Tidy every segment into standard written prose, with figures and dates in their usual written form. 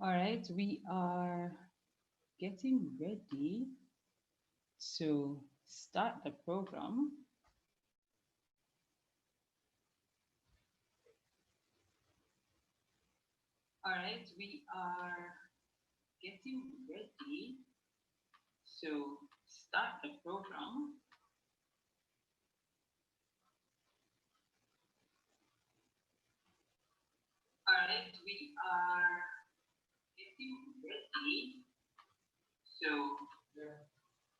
All right, we are getting ready to start the program. All right, we are getting ready to start the program. All right, we are getting ready to.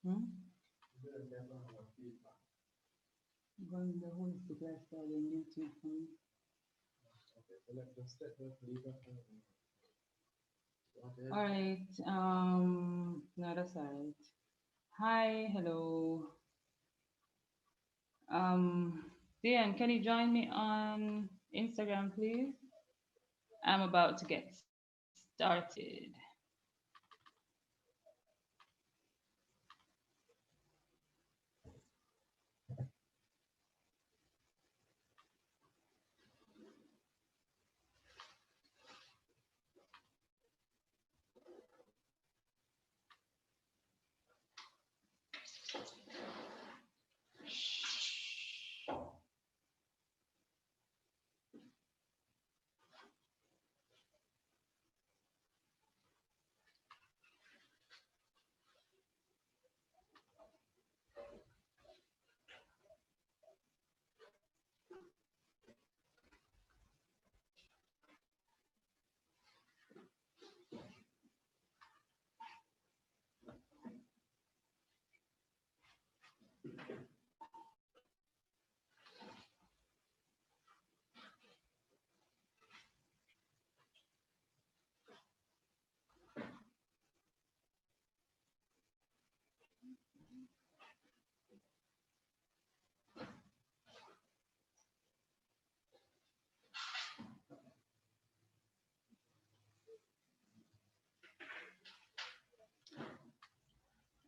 Hmm? Going the whole lifestyle on YouTube for me. All right. No, that's all right. Hi, hello. Um, Dan, can you join me on Instagram, please? I'm about to get started.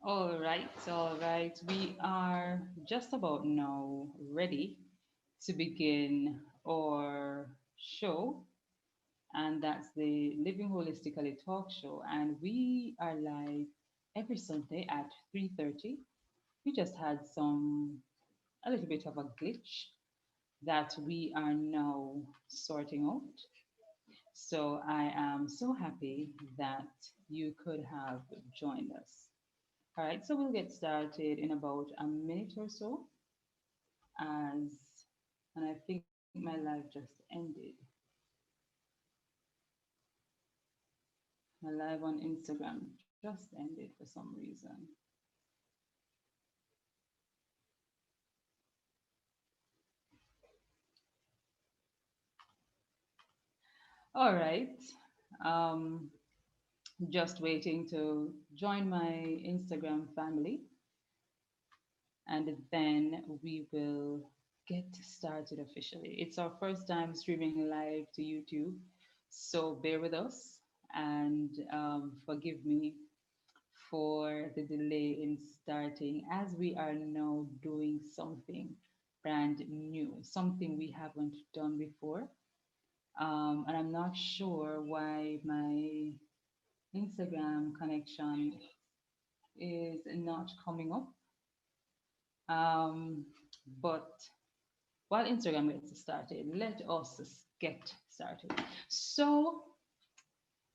All right, all right. We are just about now ready to begin our show, and that's the Living Holistically Talk Show. And we are live every Sunday at 3:30. We just had a little bit of a glitch that we are now sorting out. So I am so happy that you could have joined us. All right, so we'll get started in about a minute or so as and I think my live just ended. My live on Instagram just ended for some reason. All right. Um, just waiting to join my Instagram family and then we will get started officially. It's our first time streaming live to YouTube, so bear with us and forgive me for the delay in starting as we are now doing something brand new, something we haven't done before. And I'm not sure why my Instagram connection is not coming up. Um, but while Instagram gets started, let us get started. So,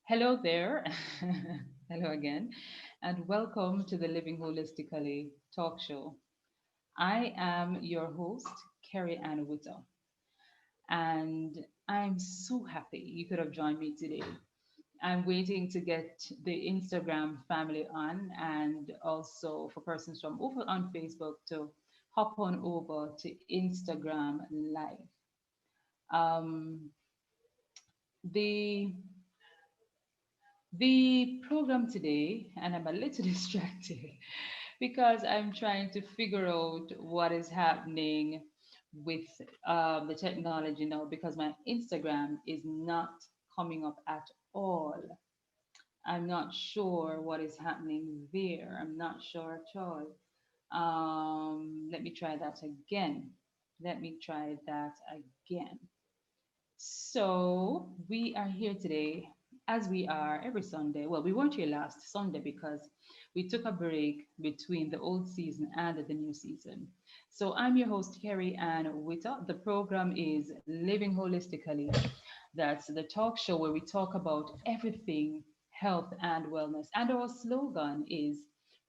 hello there. Hello again, and welcome to the Living Holistically talk show. I am your host, Kerry Ann Witter, and I'm so happy you could have joined me today. I'm waiting to get the Instagram family on and also for persons from over on Facebook to hop on over to Instagram Live. Um, the the program today, and I'm a little distracted because I'm trying to figure out what is happening with the technology now because my Instagram is not coming up at all. I'm not sure what is happening there. I'm not sure at all. Let me try that again. Let me try that again. So we are here today as we are every Sunday. Well, we weren't here last Sunday because we took a break between the old season and the new season. So I'm your host, Kerry Ann Witter. The program is Living Holistically. That's the talk show where we talk about everything health and wellness. And our slogan is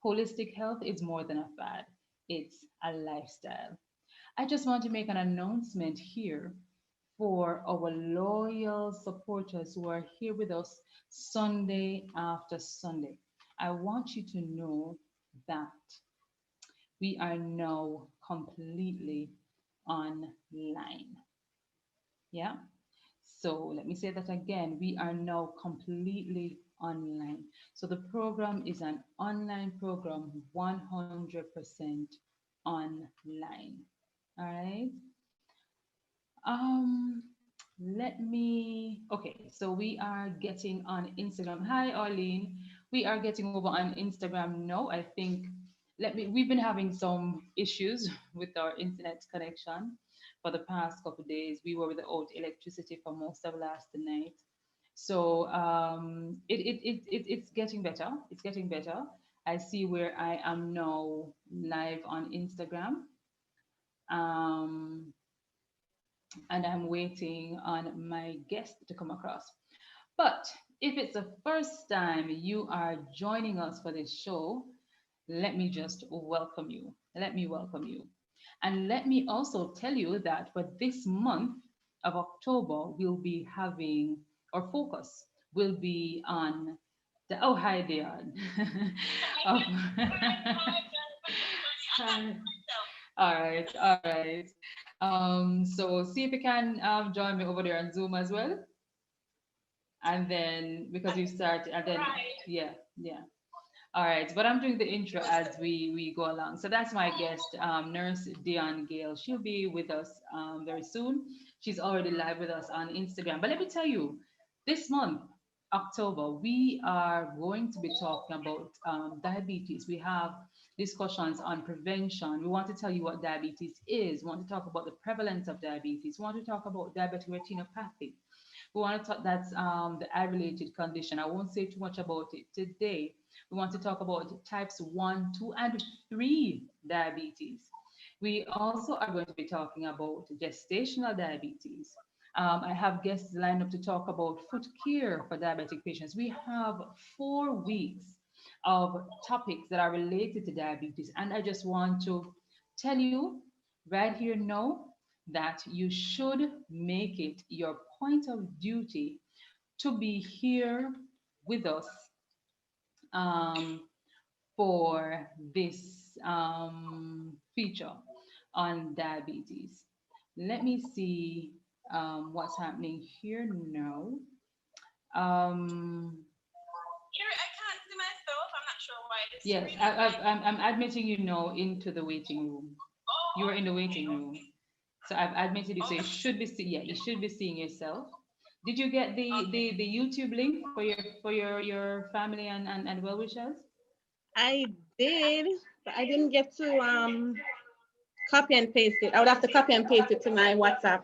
Holistic health is more than a fad, it's a lifestyle. I just want to make an announcement here for our loyal supporters who are here with us Sunday after Sunday. I want you to know that we are now completely online. Yeah. So let me say that again. We are now completely online. So the program is an online program, 100% online. All right. Um, okay, so we are getting on Instagram. Hi, Arlene. We are getting over on Instagram now. I think, we've been having some issues with our internet connection for the past couple of days. We were without electricity for most of last night. So it's getting better. It's getting better. I see where I am now live on Instagram. Um, and I'm waiting on my guest to come across. But if it's the first time you are joining us for this show, let me just welcome you. Let me welcome you. And let me also tell you that for this month of October, we'll be having our focus will be on the oh hi Dion. Oh. Hi. All right, all right. So see if you can join me over there on Zoom as well. And then because you start and then yeah, yeah. All right, but I'm doing the intro as we go along. So that's my guest, Nurse Dion Gale. She'll be with us very soon. She's already live with us on Instagram. But let me tell you, this month, October, we are going to be talking about diabetes. We have discussions on prevention. We want to tell you what diabetes is. We want to talk about the prevalence of diabetes. We want to talk about diabetic retinopathy. We want to talk that's the eye-related condition. I won't say too much about it today. We want to talk about types 1, 2, and 3 diabetes. We also are going to be talking about gestational diabetes. I have guests lined up to talk about foot care for diabetic patients. We have 4 weeks of topics that are related to diabetes, and I just want to tell you right here now that you should make it your point of duty to be here with us um, for this feature on diabetes. Let me see what's happening here now. Um, Here, I can't see myself. I'm not sure why the yes, screen is like. I'm admitting you now into the waiting room. Oh, You are in the okay, waiting room. okay, So I've admitted you. So you okay, should be yeah, you should be seeing yourself. Did you get okay. the YouTube link for your family and well wishers? I did, but I didn't get to copy and paste it. I would have to copy and paste it to my WhatsApp.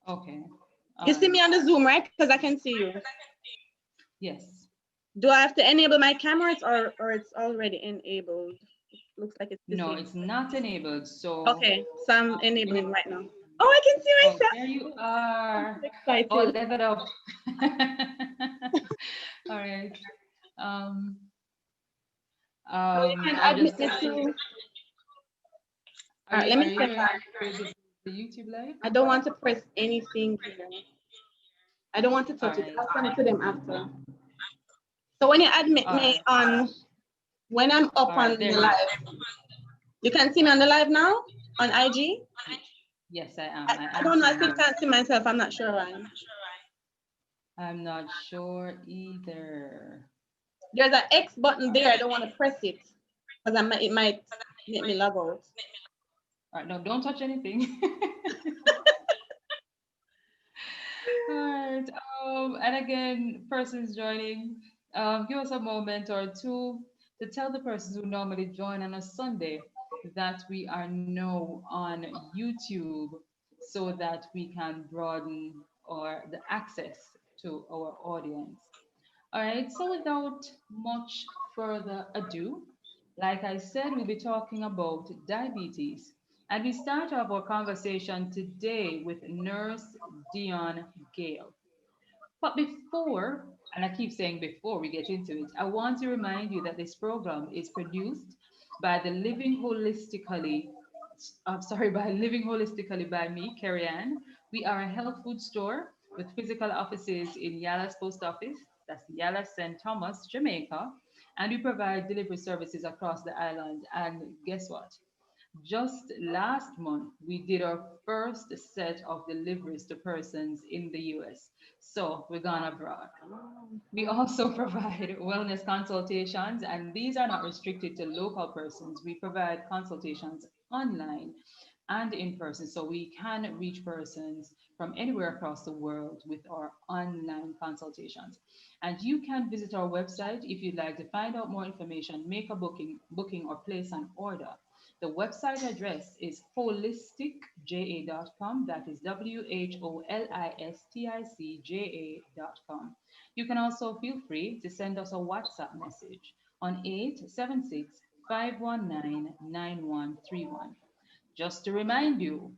Okay. All You see right. me on the Zoom, right? Because I can see you. Yes. Do I have to enable my cameras or it's already enabled? It looks like it's No, disabled. it's not enabled. So Okay, so I'm you enabling right now. Oh, I can see oh myself. there you I'm are. so Oh, excited. level up. All right. Um Oh, you can I'll admit just me too. All right, let are me you step hearing back. the YouTube live? I don't want to press anything here. I don't want to All touch it. right. I'll send it to them after. So when you admit All me right. on, when I'm up All right. on There the you live, you can see me on the live now on IG. yes, I I, am. I I am don't know. I seeing still you. can't see myself. I'm not sure why. I'm not sure either. There's an X button All there. I right. don't want to press it because it might make me log out. All right. No, don't touch anything. All right. And again, persons joining, give us a moment or two to tell the persons who normally join on a Sunday that we are now on YouTube so that we can broaden or the access to to our audience. All right, so without much further ado, like I said, we'll be talking about diabetes. And we start off our conversation today with Nurse Dion Gale. But before, and I keep saying before we get into it, I want to remind you that this program is produced by the Living Holistically, I'm sorry, by Living Holistically by me, Carrie Ann. We are a health food store with physical offices in Yalla's Post Office, that's Yalla St. Thomas, Jamaica, and we provide delivery services across the island. And guess what? Just last month, we did our first set of deliveries to persons in the US. So we're gone abroad. We also provide wellness consultations, and these are not restricted to local persons. We provide consultations online and in person, so we can reach persons from anywhere across the world with our online consultations. And you can visit our website if you'd like to find out more information, make a booking or place an order. The website address is holisticja.com. That is WHOLISTICJA.com. You can also feel free to send us a WhatsApp message on 876 519 9131. Just to remind you,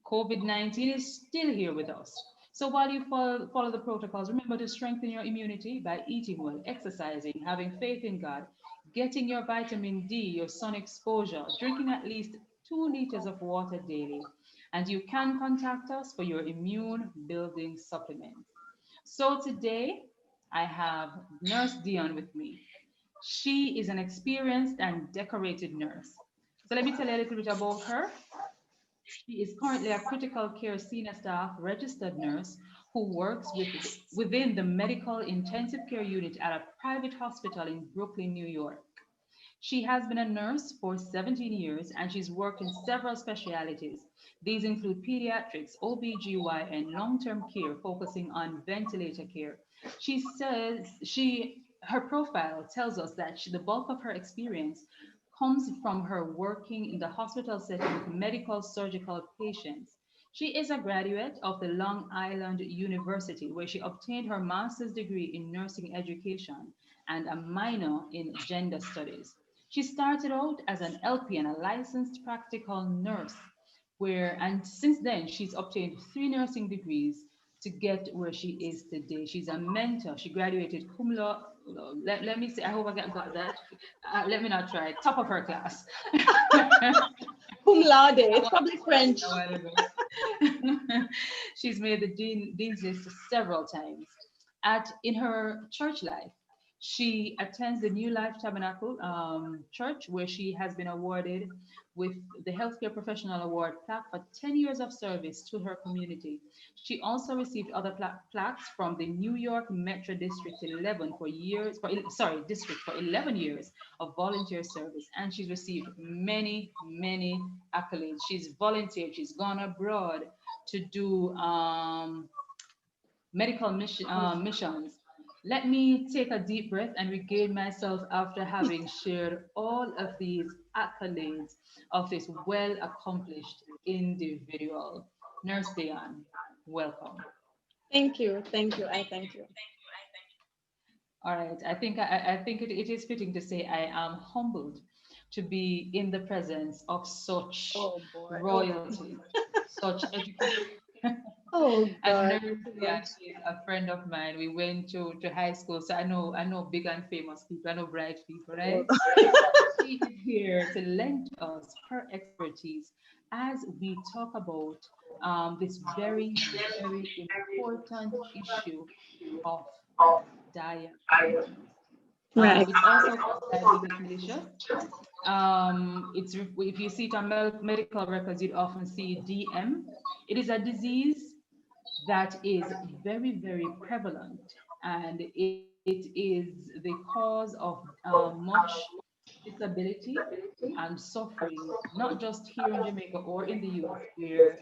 COVID 19 is still here with us. So while you follow the protocols, remember to strengthen your immunity by eating well, exercising, having faith in God, getting your vitamin D, your sun exposure, drinking at least 2 liters of water daily. And you can contact us for your immune building supplements. So today, I have Nurse Dion with me. She is an experienced and decorated nurse. So let me tell you a little bit about her. She is currently a critical care senior staff registered nurse who works within the medical intensive care unit at a private hospital in Brooklyn, New York. She has been a nurse for 17 years and she's worked in several specialties. These include pediatrics, OBGYN, long-term care, focusing on ventilator care. She says her profile tells us that the bulk of her experience comes from her working in the hospital setting with medical surgical patients. She is a graduate of the Long Island University, where she obtained her master's degree in nursing education and a minor in gender studies. She started out as an LPN, a licensed practical nurse, and since then she's obtained 3 nursing degrees to get where she is today. She's a mentor. She graduated cum laude. Let me see. I hope I got that. Let me not try. Top of her class. Cum laude, it's probably French. She's made the dean's list several times. In her church life, she attends the New Life Tabernacle Church, where she has been awarded with the Healthcare Professional Award plaque for 10 years of service to her community. She also received other plaques from the New York Metro District 11 District for 11 years of volunteer service, and she's received many, many accolades. She's volunteered. She's gone abroad to do medical missions. Let me take a deep breath and regain myself after having shared all of these accolades of this well accomplished individual. Nurse Dion, welcome. Thank you. Thank you. I thank you. All right, I think it is fitting to say I am humbled to be in the presence of such Oh boy. royalty, such education. Oh And God. Nurse Dion is a friend of mine. We went to high school, so I know big and famous people. I know bright people, right? She is here to lend us her expertise as we talk about this very, very important issue of diabetes. Right. It's also called diabetes mellitus. If you see it on medical records, you'd often see DM. It is a disease that is very, very prevalent, and it is the cause of much disability and suffering, not just here in Jamaica or in the US where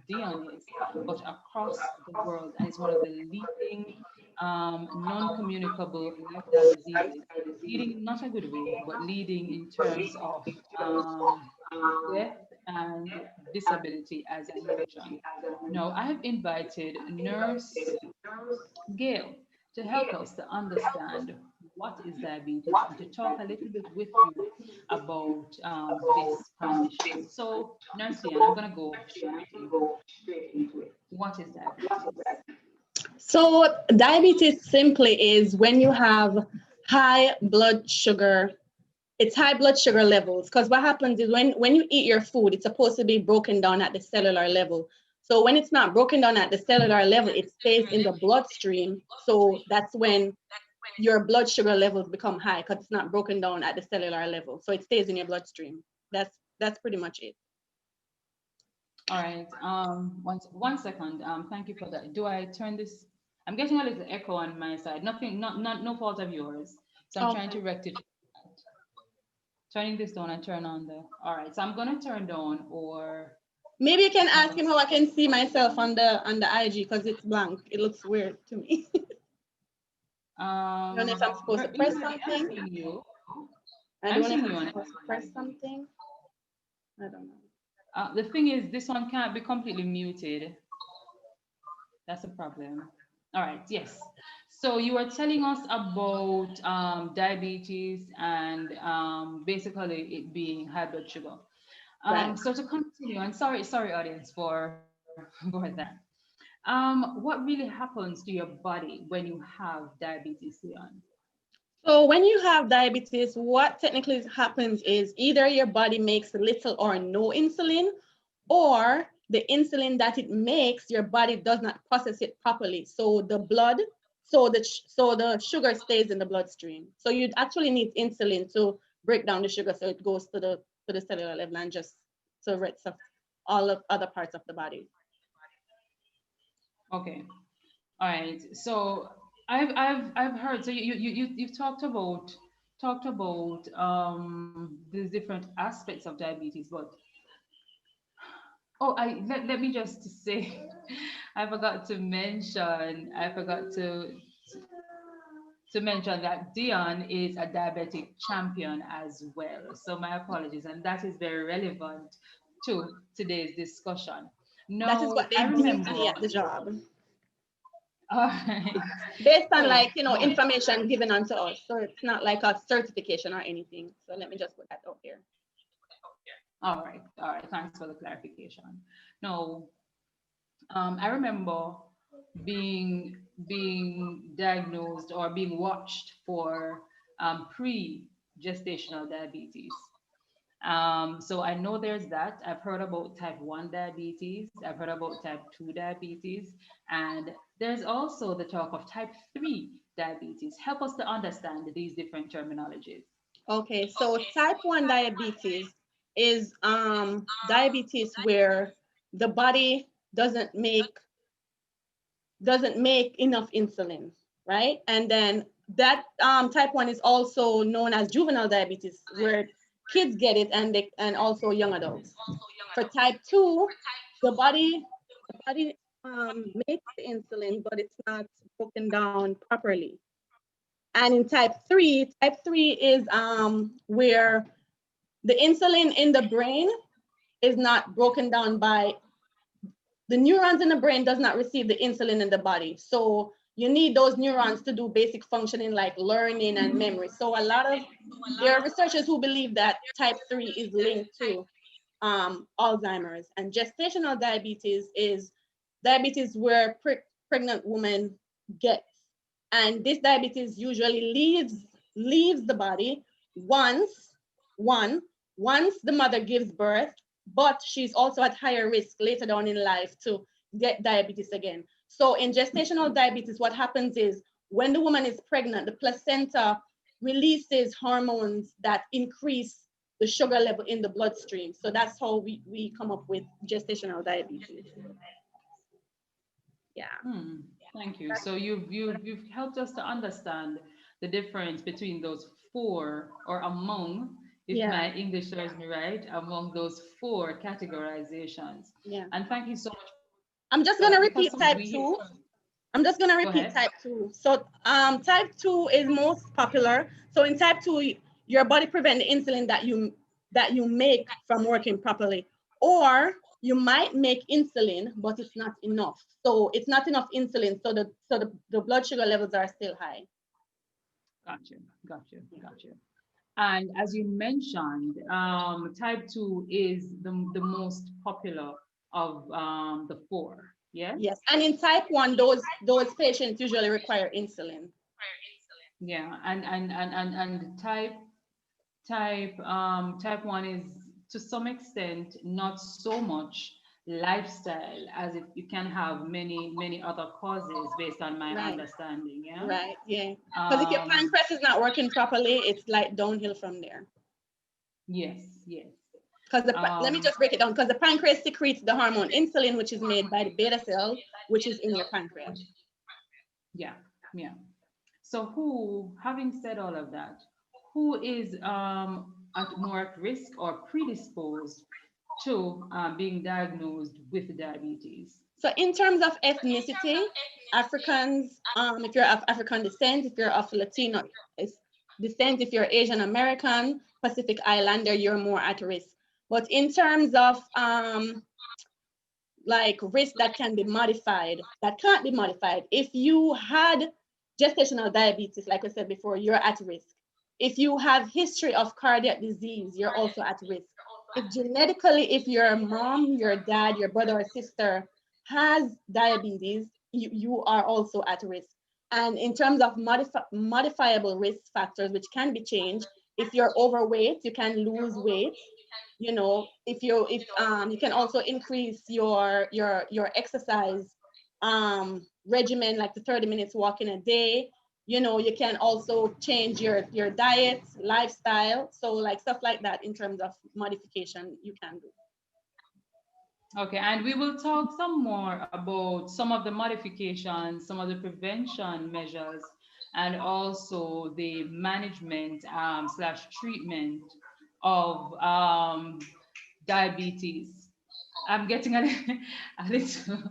Dion is, but across the world. And it's one of the leading non-communicable lifestyle diseases, leading in not a good way, but leading in terms of death and disability, as I mentioned. Now, I have invited Nurse Gail to help us to understand what is diabetes and to talk a little bit with you about this condition. So, Nurse Gail, I'm going to go straight into it. What is diabetes? So diabetes simply is when you have high blood sugar. It's high blood sugar levels, because what happens is when you eat your food, it's supposed to be broken down at the cellular level. So when it's not broken down at the cellular level, it stays in the bloodstream. So that's when your blood sugar levels become high, because it's not broken down at the cellular level. So it stays in your bloodstream. That's pretty much it. All right. One second. Thank you for that. Do I turn this? I'm getting a little echo on my side. Nothing, not no fault of yours. So I'm trying Okay. to rectify that. Turning this down and turn on the. All right. So I'm gonna turn down or Maybe you can ask turn. him how I can see myself on the IG, because it's blank. It looks weird to me. I don't know if I'm supposed to press Basically, I'm something. seeing you. I I'm don't know if seeing I'm you on supposed to press everything. something. I don't know. The thing is, this one can't be completely muted. That's a problem. All right, yes. So you were telling us about diabetes and basically it being high blood sugar. Right. So to continue, and sorry, audience, for for that. What really happens to your body when you have diabetes, Leon? So when you have diabetes, what technically happens is either your body makes little or no insulin, or the insulin that it makes, your body does not process it properly. So the blood, so the sugar stays in the bloodstream. So you actually need insulin to break down the sugar, so it goes to the cellular level and just to rest of all of other parts of the body. Okay. All right. So I've heard. So you've talked about these different aspects of diabetes, but oh, let me just say, I forgot to mention that Dion is a diabetic champion as well. So my apologies, and that is very relevant to today's discussion. That is No, what they I deem remember. me at the job, All right. based on, So like, information given unto us. So it's not like a certification or anything. So let me just put that out there. all right. Thanks for the clarification. No, I remember being diagnosed or being watched for pre-gestational diabetes. So I know there's that. I've heard about type 1 diabetes, I've heard about type 2 diabetes, and there's also the talk of type 3 diabetes. Help us to understand these different terminologies. Okay, so type 1 diabetes is diabetes where the body doesn't make enough insulin, right? And then that type 1 is also known as juvenile diabetes, where kids get it, and also young adults. For type 2, the body makes the insulin, but it's not broken down properly. And in type 3 is where the insulin in the brain is not broken down by the neurons in the brain does not receive the insulin in the body. So you need those neurons to do basic functioning like learning and memory. So there are researchers who believe that type 3 is linked to Alzheimer's. And gestational diabetes is diabetes where pregnant women get. And this diabetes usually leaves the body once one once the mother gives birth, but she's also at higher risk later down in life to get diabetes again. So in gestational diabetes, what happens is when the woman is pregnant, the placenta releases hormones that increase the sugar level in the bloodstream. So that's how we come up with gestational diabetes. Yeah. Hmm. Thank you. So you've helped us to understand the difference between those four, or among, if Yeah. my English serves me right, among those four categorizations. Yeah. And thank you so much I'm for just that gonna because repeat type we 2. I'm just gonna go repeat ahead. type 2. So type 2 is most popular. So in type 2, your body prevent the insulin that you make from working properly. or you might make insulin, but it's not enough. So it's not enough insulin, so the blood sugar levels are still high. Gotcha, gotcha, gotcha. And as you mentioned, type 2 is the most popular of the four. Yes? Yes, and in type 1, those patients usually require insulin. Yeah, and type 1 is to some extent not so much lifestyle as it you can have many other causes based on my Right, understanding. Yeah. right, yeah. Because if your pancreas is not working properly, it's like downhill from there. Yes, yes. Because let me just break it down. Because the pancreas secretes the hormone insulin, which is made by the beta cell, which is in your pancreas. Yeah, yeah. So having said all of that, who is more at risk or predisposed to being diagnosed with diabetes? So in terms of ethnicity, Africans, if you're of African descent, if you're of Latino descent, if you're Asian American, Pacific Islander, you're more at risk. But in terms of like risk that can be modified, that can't be modified, if you had gestational diabetes, like I said before, you're at risk. If you have history of cardiac disease, you're also at risk. If genetically, if your mom, your dad, your brother or sister has diabetes, you are also at risk. And in terms of modifiable risk factors, which can be changed, if you're overweight, you can lose weight. You know, if you can also increase your exercise regimen, like the 30 minutes walking a day. You know, you can also change your diet, lifestyle. So like stuff like that in terms of modification you can do. Okay, and we will talk some more about some of the modifications, some of the prevention measures, and also the management slash treatment of diabetes. I'm getting a little,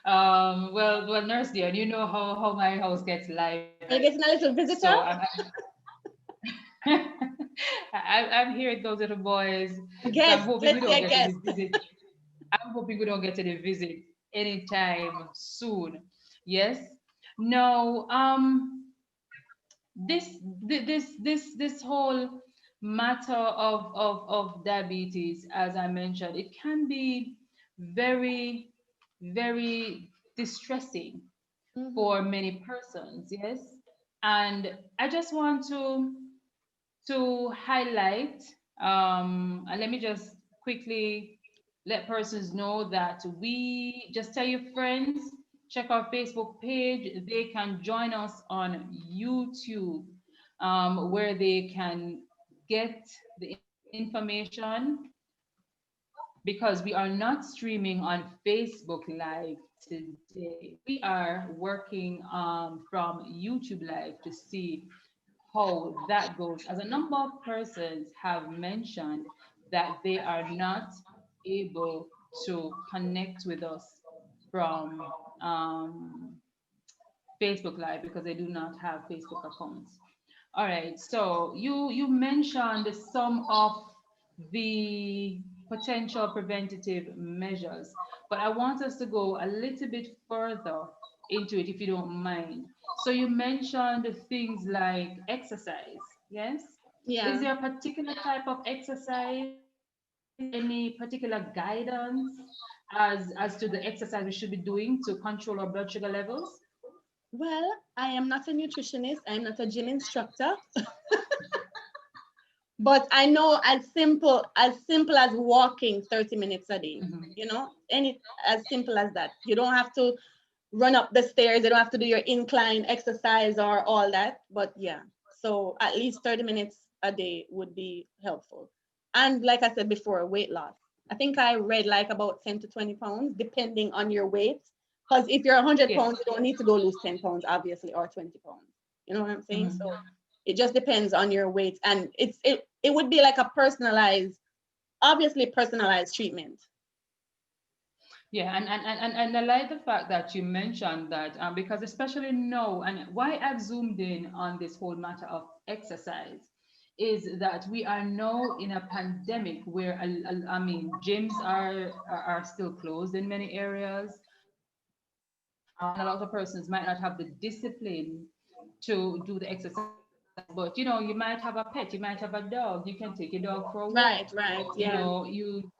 well, Nurse Dion, you know how my house gets lively. Are you getting a little So visitor? I'm hearing those little boys. So I'm Guest, hoping we let's don't say get guest. any visit. I'm hoping we don't get any visit anytime soon. Yes. No. This this whole matter of diabetes, as I mentioned, it can be very distressing for many persons. Yes. And I just want to highlight, and let me just quickly let persons know that we just tell your friends, check our Facebook page. They can join us on YouTube, where they can get the information, because we are not streaming on Facebook Live today. We are working from YouTube Live to see how that goes. As a number of persons have mentioned that they are not able to connect with us from Facebook Live because they do not have Facebook accounts. All right, so you mentioned some of the potential preventative measures, but I want us to go a little bit further into it if you don't mind. So you mentioned things like exercise, yes? Is Yeah. there a particular type of exercise, any particular guidance as to the exercise we should be doing to control our blood sugar levels? Well, I am not a nutritionist. I'm not a gym instructor. But I know as simple as walking 30 minutes a day, Mhm. you know, any as simple as that. You don't have to run up the stairs, you don't have to do your incline exercise or all that. But yeah, so at least 30 minutes a day would be helpful. And like I said before, weight loss. I think I read like about 10 to 20 pounds, depending on your weight. Because if you're 100 Yes. pounds, you don't need to go lose 10 pounds, obviously, or 20 pounds. You know what I'm saying? Mhm. So it just depends on your weight. And it would be like a personalized, obviously personalized treatment. Yeah, and I like the fact that you mentioned that, because especially now, and why I've zoomed in on this whole matter of exercise is that we are now in a pandemic where I mean gyms are still closed in many areas, and a lot of persons might not have the discipline to do the exercise. But you might have a pet, you might have a dog. You can take your dog for a Right, walk. right, You yeah. know, you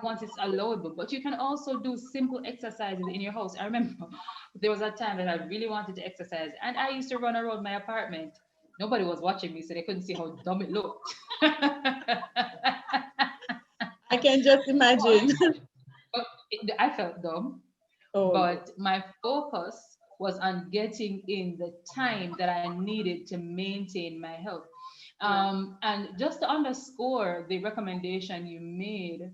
once it's allowable, but you can also do simple exercises in your house. I remember there was a time that I really wanted to exercise, and I used to run around my apartment. Nobody was watching me, so they couldn't see how dumb it looked. I can just imagine. But I felt dumb, Oh, yeah. but my focus was on getting in the time that I needed to maintain my health. Right, And just to underscore the recommendation you made,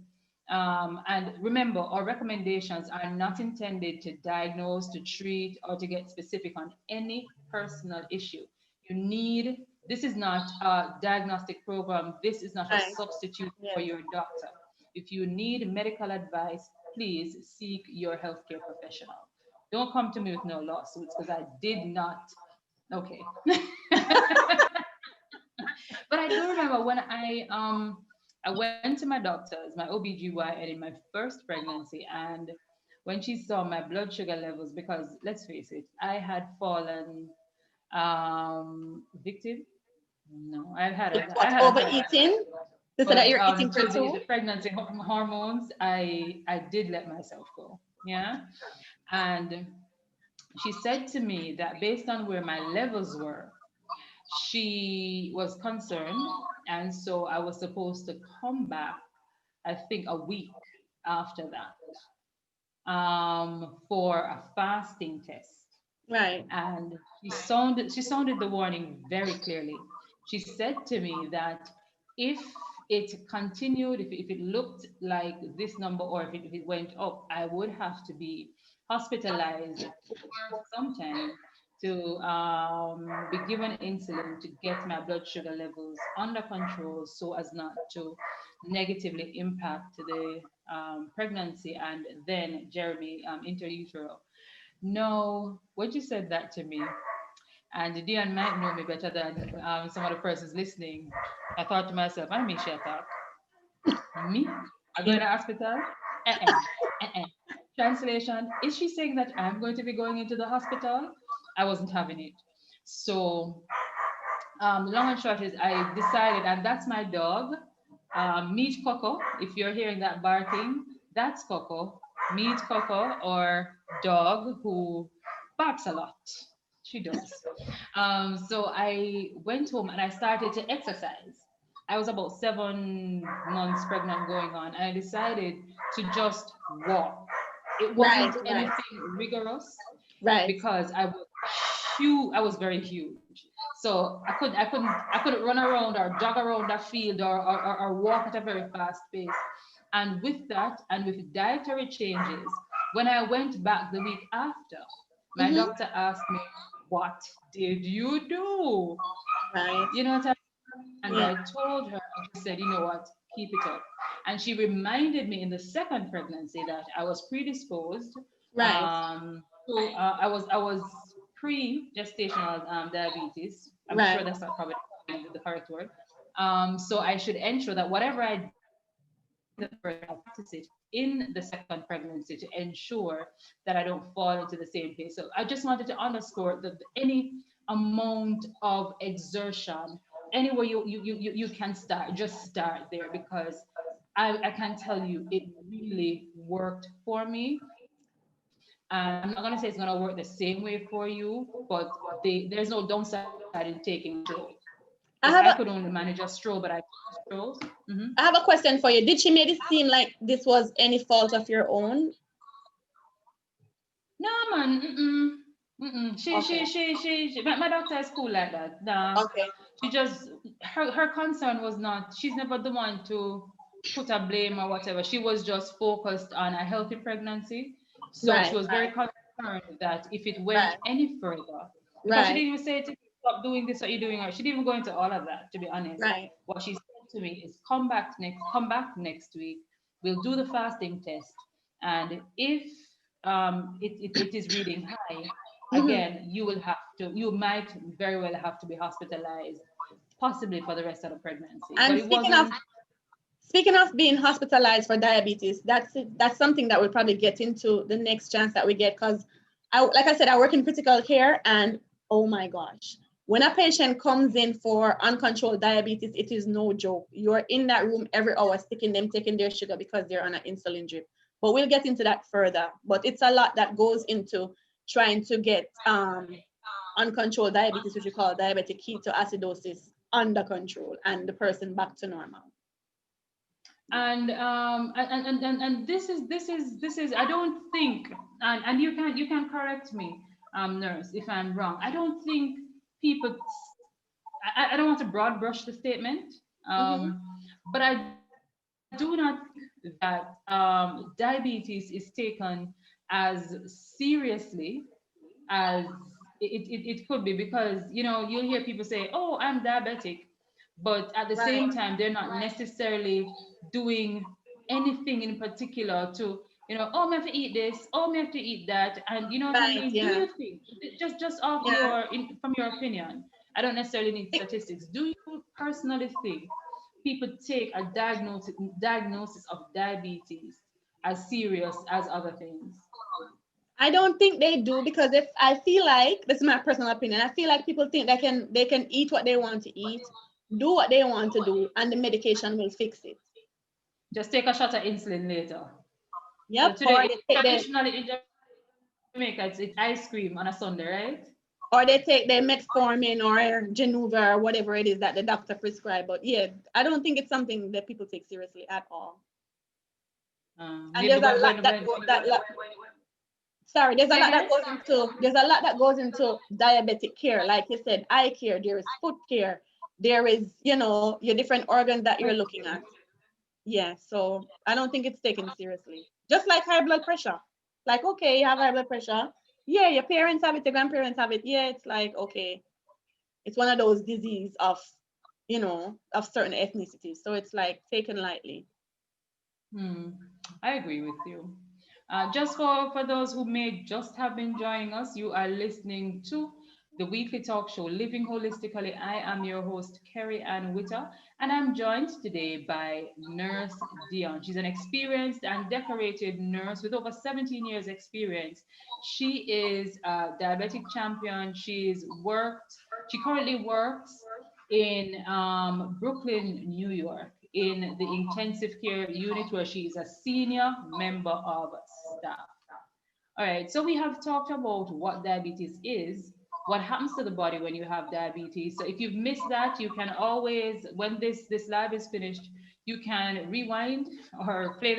and remember, our recommendations are not intended to diagnose, to treat, or to get specific on any personal issue. This is not a diagnostic program, this is not a right. substitute for Yes. your doctor. If you need medical advice, please seek your healthcare professional. Don't come to me with no lawsuits because I did not. Okay. But I do remember when I went to my doctor's, my OBGYN in my first pregnancy, and when she saw my blood sugar levels, because let's face it, I had fallen victim. No, With I what? had a heart attack. Overeating? They said that But you're eating for through the two? pregnancy hormones, I did let myself go. Yeah. And she said to me that based on where my levels were, she was concerned. And so I was supposed to come back, I think a week after that, for a fasting test. Right, And she sounded the warning very clearly. She said to me that if it continued, if it looked like this number, or if it went up, I would have to be hospitalized for some time to be given insulin to get my blood sugar levels under control so as not to negatively impact the pregnancy and then Jeremy inter utero. No, when you said that to me, and Dion might know me better than some of the persons listening, I thought to myself, I mean, she attack me? I go in yeah. the hospital? Uh-uh, uh-uh. Translation, is she saying that I'm going to be going into the hospital? I wasn't having it. So, long and short is I decided, and that's my dog, Meet Coco. If you're hearing that barking, that's Coco. Meet Coco, or dog who barks a lot. She does. So I went home and I started to exercise. I was about 7 months pregnant going on, and I decided to just walk. It Right, wasn't right, anything rigorous right. because I was huge. I was very huge, so I couldn't run around or jog around that field, or walk at a very fast pace. And with that, and with dietary changes, when I went back the week after, my Mm-hmm. doctor asked me, "What did you do?" Right. You know what I And Yeah. I told her, and she said, "You know what? Keep it up." And she reminded me in the second pregnancy that I was predisposed. Right. I was pre-gestational diabetes. I'm sure Right. that's not probably the correct word. So I should ensure that whatever I do the first, I practice it in the second pregnancy to ensure that I don't fall into the same place. So I just wanted to underscore that any amount of exertion, anywhere you can start, just start there, because I can tell you it really worked for me. And I'm not gonna say it's gonna work the same way for you, but there's no downside in taking a stroll. Because I I have could a only manage a stroll, but I took strolls. Mhm. I have a question for you. Did she make it seem like this was any fault of your own? No, man. Mm-mm. Mm-mm. Okay. My doctor is cool like that. Nah. Okay. She just, her concern was not, she's never the one to put a blame or whatever. She was just focused on a healthy pregnancy. So she Right. was very concerned that if it went Right. any further, because she Right. didn't even say to me, "Stop doing this, what you're doing," or she didn't even go into all of that, to be honest. Right. What she said to me is, come back next week. We'll do the fasting test. And if it is reading high, again, you might very well have to be hospitalized, possibly for the rest of the pregnancy. But And it wasn't. speaking of being hospitalized for diabetes, that's something that we'll probably get into the next chance that we get, because like I said, I work in critical care, and oh my gosh, when a patient comes in for uncontrolled diabetes, it is no joke. You're in that room every hour, taking their sugar because they're on an insulin drip. But we'll get into that further. But it's a lot that goes into trying to get uncontrolled diabetes, which we call diabetic ketoacidosis, under control and the person back to normal. And this is I don't think, and you can correct me, nurse, if I'm wrong. I don't think people, I don't want to broad brush the statement, but I do not think that diabetes is taken as seriously as it could be, because you'll hear people say, oh, I'm diabetic, but at the Right. same time they're not necessarily doing anything in particular to, oh, I have to eat this, oh, I have to eat that. And you know what I Right, mean? Do yeah. you think, just off Yeah. from your opinion, I don't necessarily need statistics, do you personally think people take a diagnosis of diabetes as serious as other things? I don't think they do, because if I feel like, this is my personal opinion, I feel like people think they can eat what they want to eat, do what they want to do, and the medication will fix it. Just take a shot of insulin later. So Yep. today, traditionally in Jamaica, it's ice cream on a Sunday, right? Or they take their metformin or Genuva or whatever it is that the doctor prescribed. But yeah, I don't think it's something that people take seriously at all. And Maybe there's a lot that sorry, there's a say lot that again? goes into diabetic care. Like you said, eye care, there is foot care, there is, your different organs that you're looking at. Yeah, so I don't think it's taken seriously. Just like high blood pressure. Like, okay, you have high blood pressure. Yeah, your parents have it, your grandparents have it. Yeah, it's like, okay, it's one of those disease of certain ethnicities. So it's like taken lightly. I agree with you. Just for those who may just have been joining us, you are listening to the weekly talk show Living Holistically. I am your host, Kerry Ann Witter, and I'm joined today by Nurse Dion. She's an experienced and decorated nurse with over 17 years experience. She is a diabetic champion. She currently works in Brooklyn, New York, in the intensive care unit where she is a senior member of staff. All right, so we have talked about what diabetes is, what happens to the body when you have diabetes. So if you've missed that, you can always, when this live is finished, you can rewind or replay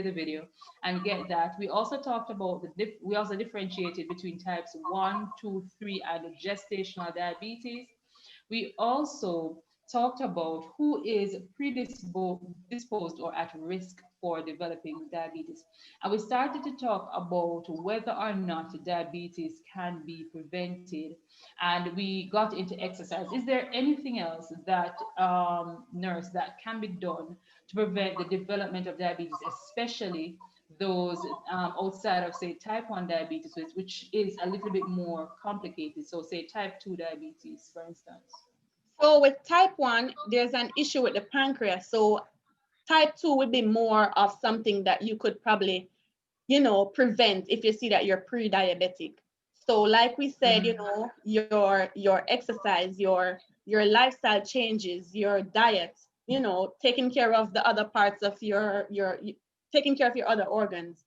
the video, and get that. We also talked about we also differentiated between types 1, 2, 3, and gestational diabetes. We also talked about who is predisposed or at risk for developing diabetes. And we started to talk about whether or not diabetes can be prevented. And we got into exercise. Is there anything else that, nurse, that can be done to prevent the development of diabetes, especially those outside of, say, type 1 diabetes, which is a little bit more complicated? So, say, type 2 diabetes, for instance. So with type 1, there's an issue with the pancreas. So type 2 would be more of something that you could probably, prevent if you see that you're pre-diabetic. So like we said, your exercise, your lifestyle changes, your diet, taking care of the other parts of taking care of your other organs,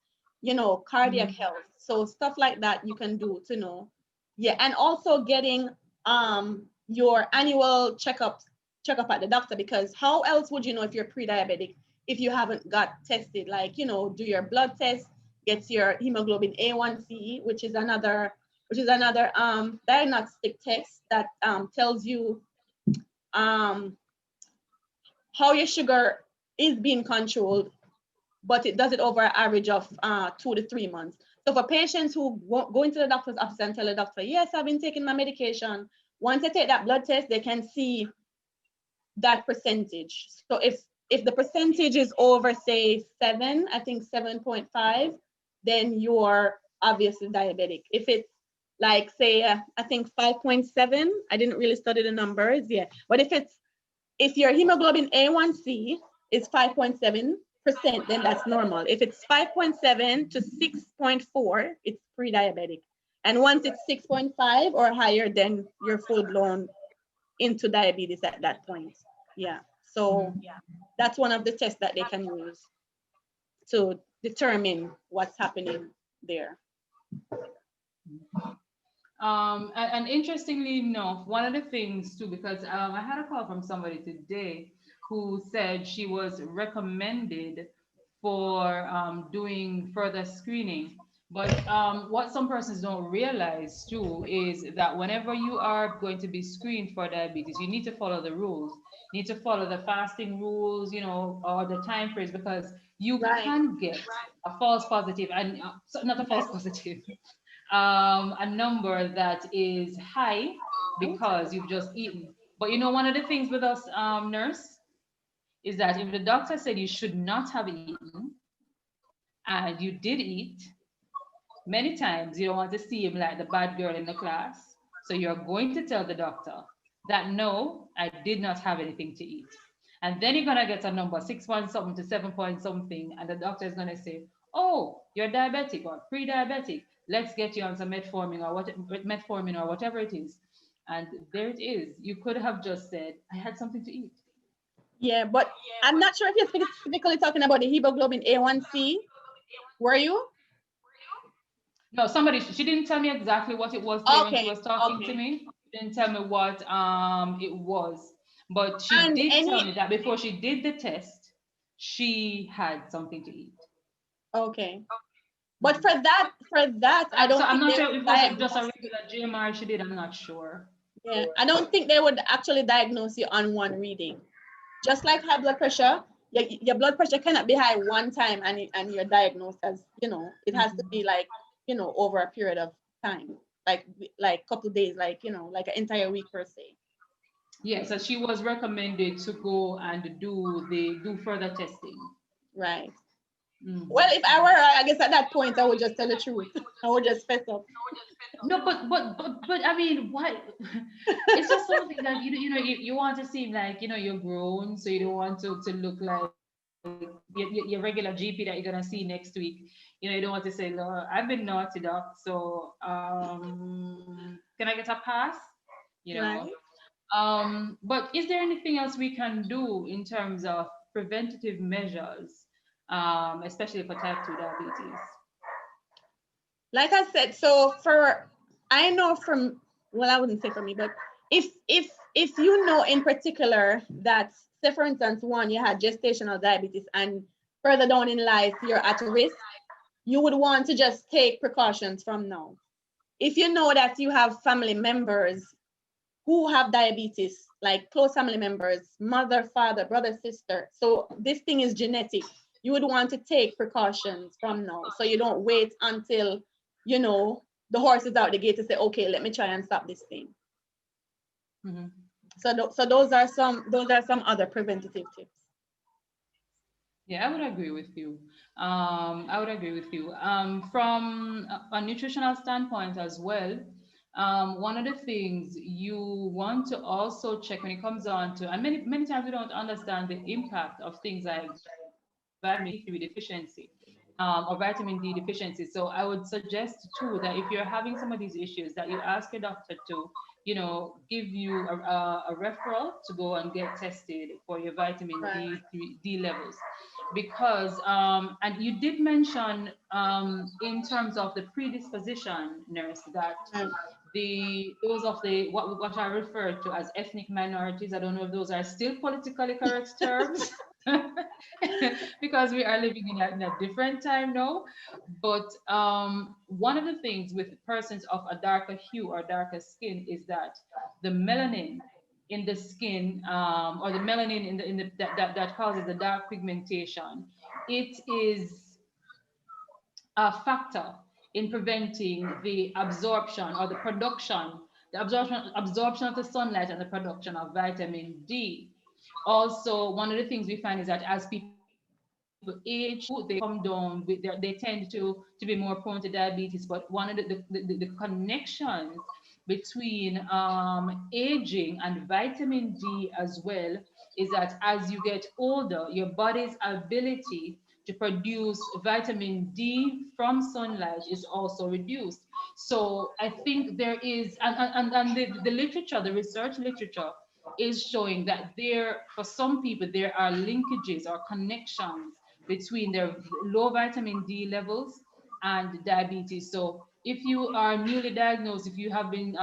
cardiac health. So stuff like that you can do to know. Yeah, and also getting your annual checkup at the doctor, because how else would you know if you're pre-diabetic if you haven't got tested? Like, do your blood test, get your hemoglobin A1C, which is another diagnostic test that tells you how your sugar is being controlled, but it does it over an average of 2 to 3 months. So for patients who go into the doctor's office and tell the doctor, yes, I've been taking my medication, once they take that blood test, they can see that percentage. So if the percentage is over, say, 7, I think 7.5, then you're obviously diabetic. If it's like say, I think 5.7. I didn't really study the numbers, yeah. But if your hemoglobin A1C is 5.7%, then that's normal. If it's 5.7 to 6.4, it's pre-diabetic. And once it's 6.5 or higher, then you're full blown into diabetes at that point. Yeah. So that's one of the tests that they can use to determine what's happening there. And interestingly enough, one of the things too, because I had a call from somebody today who said she was recommended for doing further screening. But what some persons don't realize too is that whenever you are going to be screened for diabetes, you need to follow the rules. You need to follow the fasting rules, you know, or the time frames, because you Right. can get a false positive, and not a false positive, a number that is high because you've just eaten. But you know, one of the things with us, nurse, is that if the doctor said you should not have eaten and you did eat, many times you don't want to seem like the bad girl in the class. So you're going to tell the doctor that no, I did not have anything to eat. And then you're gonna get a number 6 point something to 7 point something, and the doctor is gonna say, "Oh, you're diabetic or pre-diabetic. Let's get you on some metformin or whatever it is." And there it is. You could have just said, "I had something to eat." Yeah, but I'm not sure if you're specifically talking about the hemoglobin A1C. Were you? No, somebody, she didn't tell me exactly what it was there when she Okay, was talking to okay. me. She didn't tell me what it was. But she And did tell any, me that before she did the test, she had something to eat. okay. But Mhm. for that, I So don't I'm think not they sure would if it was just a diagnose. regular GMR she did, I'm not sure. Yeah, I don't think they would actually diagnose you on one reading. Just like high blood pressure, your blood pressure cannot be high one time and you're diagnosed as, it has to be Mhm. like, over a period of time, like couple days, like, like an entire week per se. Yeah, so she was recommended to go and do further testing. Right. Well, Mhm. if I were her, I guess at that point I would just tell the truth. I would just fess up. No, but I mean, why? It's just something that you want to seem like you're grown, so you don't want to look like your regular GP that you're gonna see next week. You don't want to say, "Lord, I've been naughty, doc, so can I get a pass?" You know. Right. But is there anything else we can do in terms of preventative measures, especially for type 2 diabetes? Like I said, so I know from, well, I wouldn't say for me, but if you know in particular that, say for instance, one, you had gestational diabetes and further down in life you're at risk, you would want to just take precautions from now. If you know that you have family members who have diabetes, like close family members, mother, father, brother, sister, so this thing is genetic, you would want to take precautions from now. So you don't wait until, the horse is out the gate to say, okay, let me try and stop this thing. Mhm. So those are some other preventative tips. Yeah, I would agree with you. I would agree with you. From a nutritional standpoint as well, one of the things you want to also check when it comes on to, and many times we don't understand the impact of things like vitamin D3 deficiency, or vitamin D deficiency. So I would suggest too that if you're having some of these issues, that you ask your doctor to, give you a referral to go and get tested for your vitamin Right. D levels, because and you did mention in terms of the predisposition, nurse, that Right. those of the what I refer to as ethnic minorities. I don't know if those are still politically correct terms. Because we are living in a different time now. But one of the things with persons of a darker hue or darker skin is that the melanin in the skin, or the melanin in the that causes the dark pigmentation, it is a factor in preventing the absorption or the production, the absorption of the sunlight and the production of vitamin D. Also, one of the things we find is that as people age, age, they come down with they tend to be more prone to diabetes. But one of the connections between aging and vitamin D as well is that as you get older, your body's ability to produce vitamin D from sunlight is also reduced. So I think there is, and the literature, the research literature is showing that there, for some people, there are linkages or connections between their low vitamin D levels and diabetes. So if you are newly diagnosed, if you have been,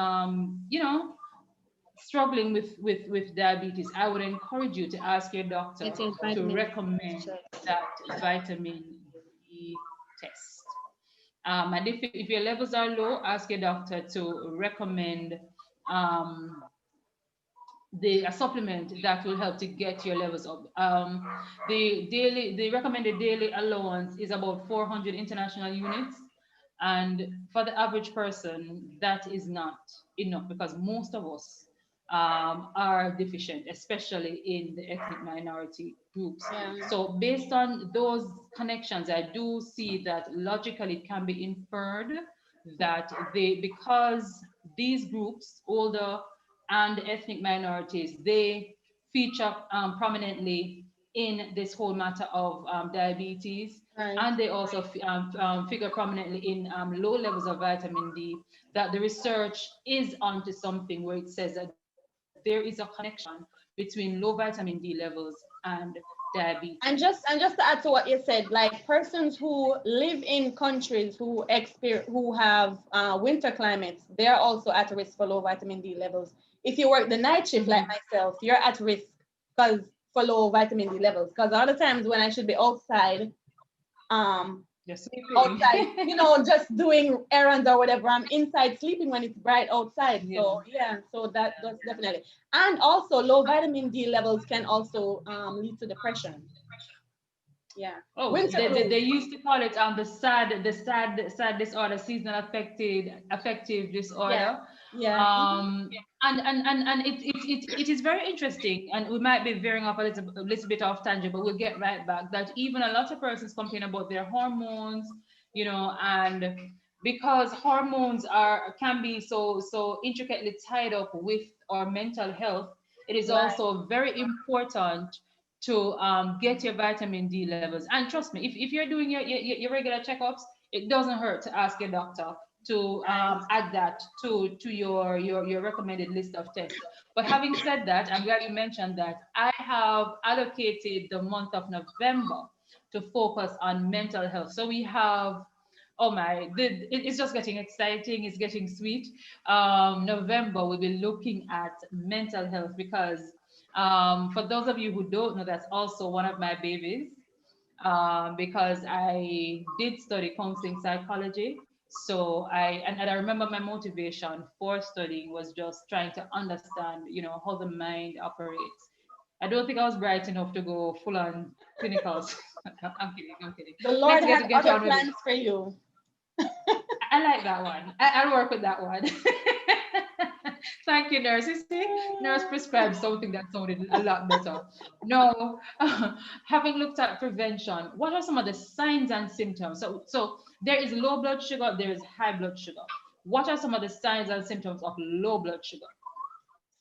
struggling with diabetes, I would encourage you to ask your doctor Getting to vitamin recommend check. that vitamin D test. And if your levels are low, ask your doctor to recommend um, a supplement that will help to get your levels up. The recommended daily allowance is about 400 international units, and for the average person, that is not enough because most of us are deficient, especially in the ethnic minority groups. Yeah. So, based on those connections, I do see that logically it can be inferred that because these groups, older and ethnic minorities, they feature prominently in this whole matter of diabetes, Right. and they also figure prominently in low levels of vitamin D, that the research is onto something where it says that there is a connection between low vitamin D levels and diabetes. And just to add to what you said, like persons who live in countries who have winter climates, they are also at risk for low vitamin D levels. If you work the night shift like myself, you're at risk because for low vitamin D levels. Because all the times when I should be outside, um, You're sleeping. outside, just doing errands or whatever. I'm inside sleeping when it's bright outside. Yeah. So yeah, so that's definitely. And also low vitamin D levels can also lead to depression. Yeah. Oh, Winter they blues. used to call it the sad disorder, seasonal affective Yeah. disorder. Yeah. And it is very interesting, and we might be veering off a little bit off tangent, but we'll get right back. That even a lot of persons complain about their hormones, and because hormones can be so intricately tied up with our mental health, it is Right. also very important to get your vitamin D levels. And trust me, if you're doing your regular checkups, it doesn't hurt to ask your doctor to Right. add that to your recommended list of tests. But having said that, I'm glad you mentioned that. I have allocated the month of November to focus on mental health. So we have, oh my, it's just getting exciting. It's getting sweet. November, we'll be looking at mental health because for those of you who don't know, that's also one of my babies because I did study counseling psychology. So and I remember my motivation for studying was just trying to understand, how the mind operates. I don't think I was bright enough to go full on clinicals. I'm kidding. I'm kidding. The Lord Let's had get other on with it. plans for you. I like that one. I'll work with that one. Thank you, nurse. You see, nurse prescribed something that sounded a lot better. No, having looked at prevention, what are some of the signs and symptoms? So there is low blood sugar, there is high blood sugar. What are some of the signs and symptoms of low blood sugar?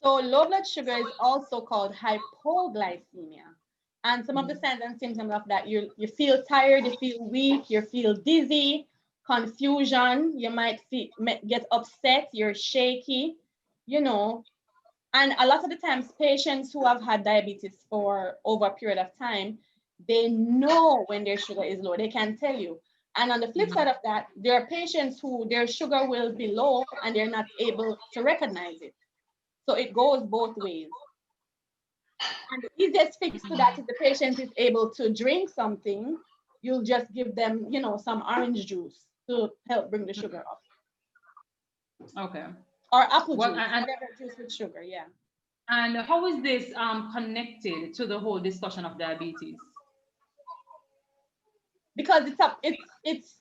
So low blood sugar is also called hypoglycemia. And some of the Mhm. signs and symptoms of that, you feel tired, you feel weak, you feel dizzy, confusion, you might get upset, you're shaky, you know. And a lot of the times, patients who have had diabetes for over a period of time, they know when their sugar is low. They can tell you. And on the flip side of that, there are patients who their sugar will be low and they're not able to recognize it. So it goes both ways. And the easiest fix to that, if the patient is able to drink something, you'll just give them, some orange juice to help bring the sugar up. Okay. Or apple Well, juice, whatever juice with sugar, yeah. and how is this connected to the whole discussion of diabetes? Because it's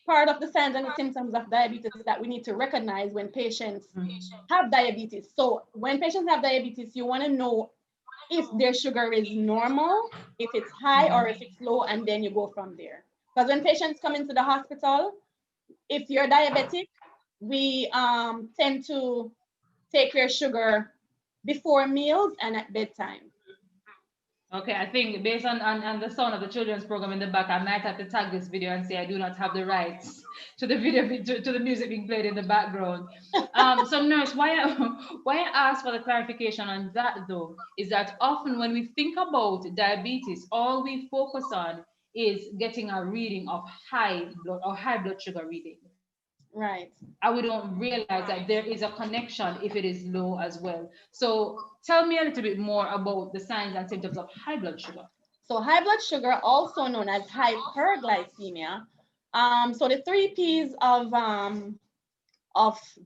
part of the signs and the symptoms of diabetes that we need to recognize when patients Mhm. have diabetes. So when patients have diabetes, you want to know if their sugar is normal, if it's high or if it's low, and then you go from there. Because when patients come into the hospital, if you're diabetic, we tend to take your sugar before meals and at bedtime. Okay, I think based on the sound of the children's program in the back, I might have to tag this video and say I do not have the rights to the video to the music being played in the background. So nurse, why I ask for the clarification on that though is that often when we think about diabetes, all we focus on is getting a reading of high blood sugar reading. Right. And we don't realize that there is a connection if it is low as well. So tell me a little bit more about the signs and symptoms of high blood sugar. So high blood sugar, also known as hyperglycemia. So the three P's of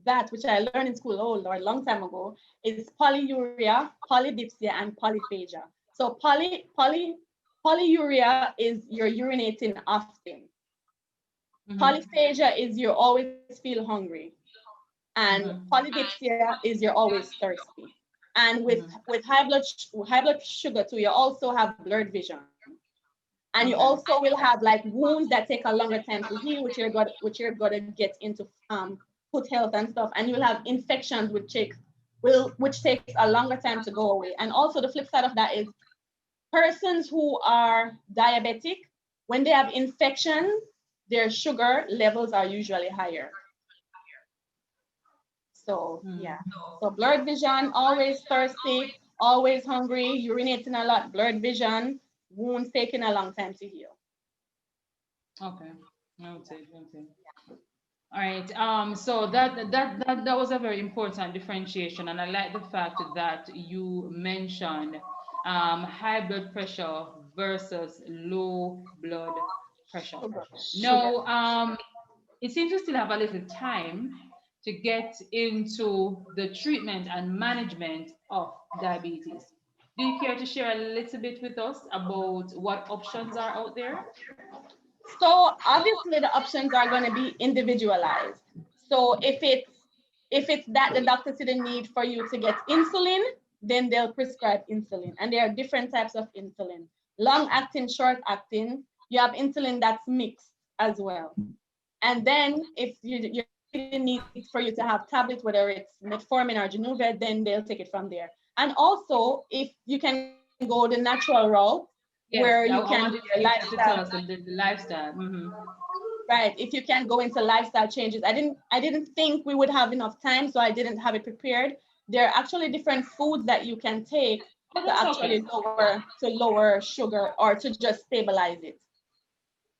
that, which I learned in school, oh Lord, long time ago, is polyuria, polydipsia, and polyphagia. So polyuria is you're urinating often. Polyphagia is you always feel hungry. And polydipsia is you're always thirsty. And with high blood sugar too, you also have blurred vision. And you also will have like wounds that take a longer time to heal, which you're gonna get into foot health and stuff. And you'll have infections which takes a longer time to go away. And also the flip side of that is persons who are diabetic, when they have infections, their sugar levels are usually higher. So yeah, so blurred vision, always thirsty, always hungry, urinating a lot, blurred vision, wounds taking a long time to heal. Okay, noted. All right. So that was a very important differentiation, and I like the fact that you mentioned high blood pressure versus low blood pressure. Now, it seems we still have a little time to get into the treatment and management of diabetes. Do you care to share a little bit with us about what options are out there? So obviously the options are going to be individualized. So if it's that the doctor see the need for you to get insulin, then they'll prescribe insulin. And there are different types of insulin. Long acting, short acting, you have insulin that's mixed as well. And then if you need for you to have tablets, whether it's metformin or Januvia, then they'll take it from there. And also, if you can go the natural route, Yes, where you I can do wanted your you to tell lifestyle. us the lifestyle. Right. If you can go into lifestyle changes. I didn't think we would have enough time, so I didn't have it prepared. There are actually different foods that you can take Oh, to that's actually okay. lower sugar or to just stabilize it.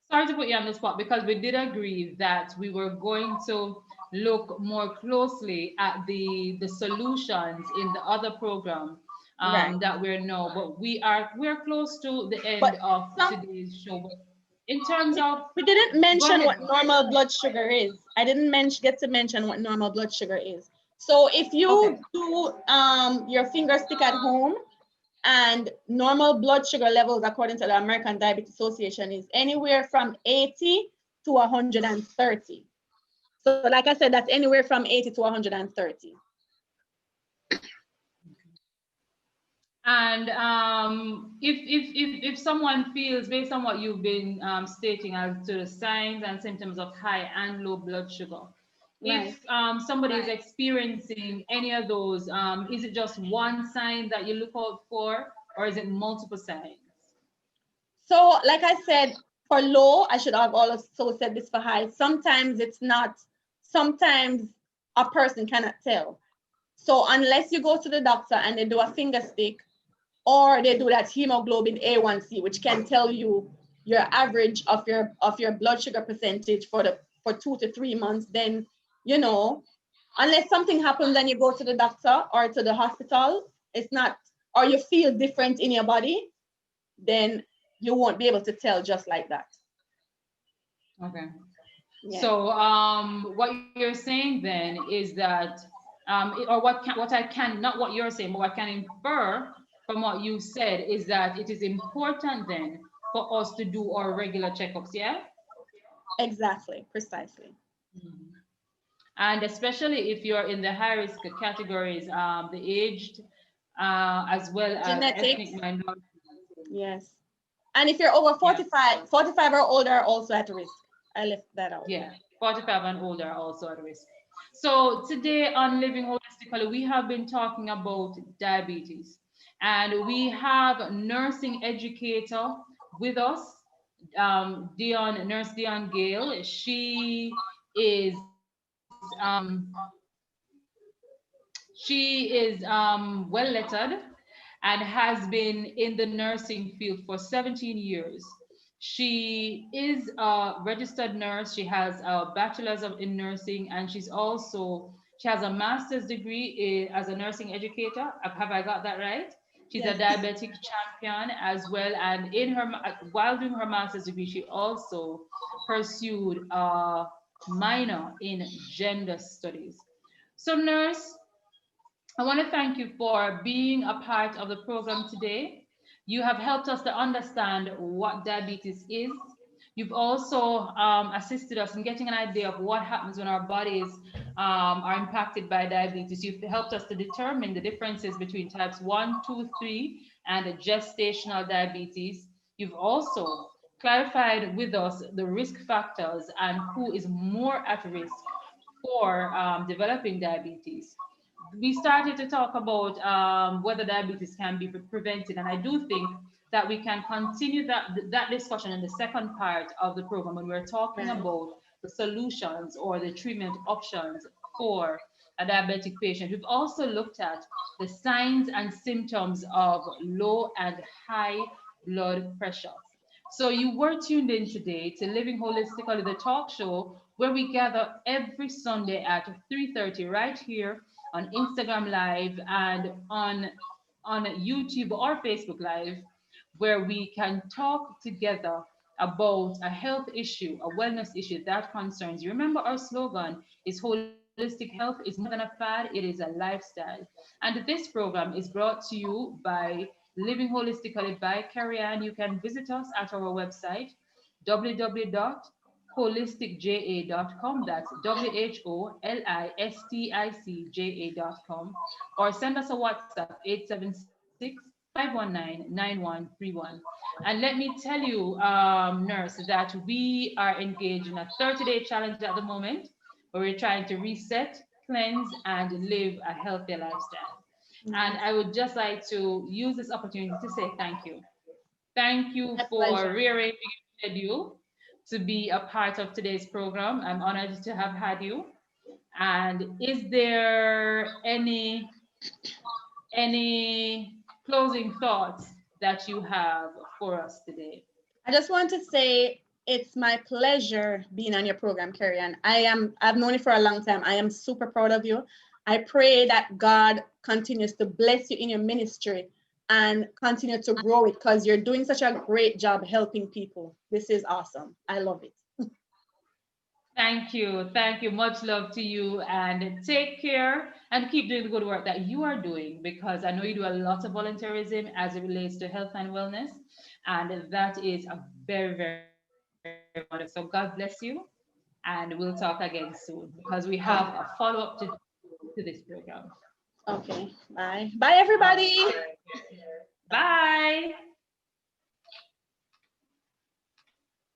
Sorry to put you on the spot because we did agree that we were going to look more closely at the solutions in the other program Right. that we're now, but we're close to the end But of some today's show. But in terms of, we didn't go mention ahead. what normal blood sugar is. I didn't get to mention what normal blood sugar is. So if you Okay. do your finger stick at home, and normal blood sugar levels, according to the American Diabetes Association, is anywhere from 80 to 130. So like I said, that's anywhere from 80 to 130. And if someone feels, based on what you've been stating as to the signs and symptoms of high and low blood sugar, Right. if somebody is experiencing any of those, is it just one sign that you look out for, or is it multiple signs? So like I said, for low, I should have also said this for high. Sometimes it's not, sometimes a person cannot tell. So unless you go to the doctor and they do a finger stick, or they do that hemoglobin A1C, which can tell you your average of your blood sugar percentage for 2 to 3 months, then unless something happens and you go to the doctor or to the hospital, it's not, or you feel different in your body, then you won't be able to tell just like that. Okay. Yeah. So what you're saying then is that, or what I can, not what you're saying, but what I can infer from what you said is that it is important then for us to do our regular checkups, yeah? Exactly, precisely. And especially if you're in the high risk categories, the aged, as well as Genetics. ethnic minorities. Yes. And if you're over Yeah. 45 or older, are also at risk. I left that out. Yeah, 45 and older are also at risk. So today on Living Holistically, we have been talking about diabetes, and we have nursing educator with us, Nurse Dion Gale. Is well lettered and has been in the nursing field for 17 years. She is a registered nurse. She has a in nursing, and she has a master's degree as a nursing educator. Have I got that right? She's a Yes. diabetic champion as well, and while doing her master's degree, she also pursued a minor in gender studies. So, nurse, I want to thank you for being a part of the program today. You have helped us to understand what diabetes is. You've also assisted us in getting an idea of what happens when our bodies are impacted by diabetes. You've helped us to determine the differences between types 1, 2, 3, and gestational diabetes. You've also clarified with us the risk factors and who is more at risk for developing diabetes. We started to talk about whether diabetes can be prevented, and I do think that we can continue that discussion in the second part of the program when we're talking Right. about the solutions or the treatment options for a diabetic patient. We've also looked at the signs and symptoms of low and high blood pressure. So you were tuned in today to Living Holistically, the talk show where we gather every Sunday at 3:30 right here on Instagram Live and on YouTube or Facebook Live, where we can talk together about a health issue, a wellness issue that concerns you. Remember, our slogan is holistic health is more than a fad, it is a lifestyle. And this program is brought to you by Living Holistically by Carrie Ann. You can visit us at our website, www.holisticja.com. That's WHOLISTICJA.com. Or send us a WhatsApp, 876-519-9131. And let me tell you, nurse, that we are engaged in a 30-day challenge at the moment where we're trying to reset, cleanse, and live a healthier lifestyle. And I would just like to use this opportunity to say thank you. Thank you My for pleasure. rearranging your schedule to be a part of today's program. I'm honored to have had you. And is there any closing thoughts that you have for us today? I just want to say it's my pleasure being on your program, Carrie Ann. I've known you for a long time. I am super proud of you. I pray that God continues to bless you in your ministry and continue to grow it because you're doing such a great job helping people. This is awesome. I love it. Thank you. Thank you. Much love to you, and take care and keep doing the good work that you are doing, because I know you do a lot of volunteerism as it relates to health and wellness. And that is a very, very wonderful. So God bless you. And we'll talk again soon because we have a follow-up to this program. Okay. Bye. Bye, All right. everybody. Bye.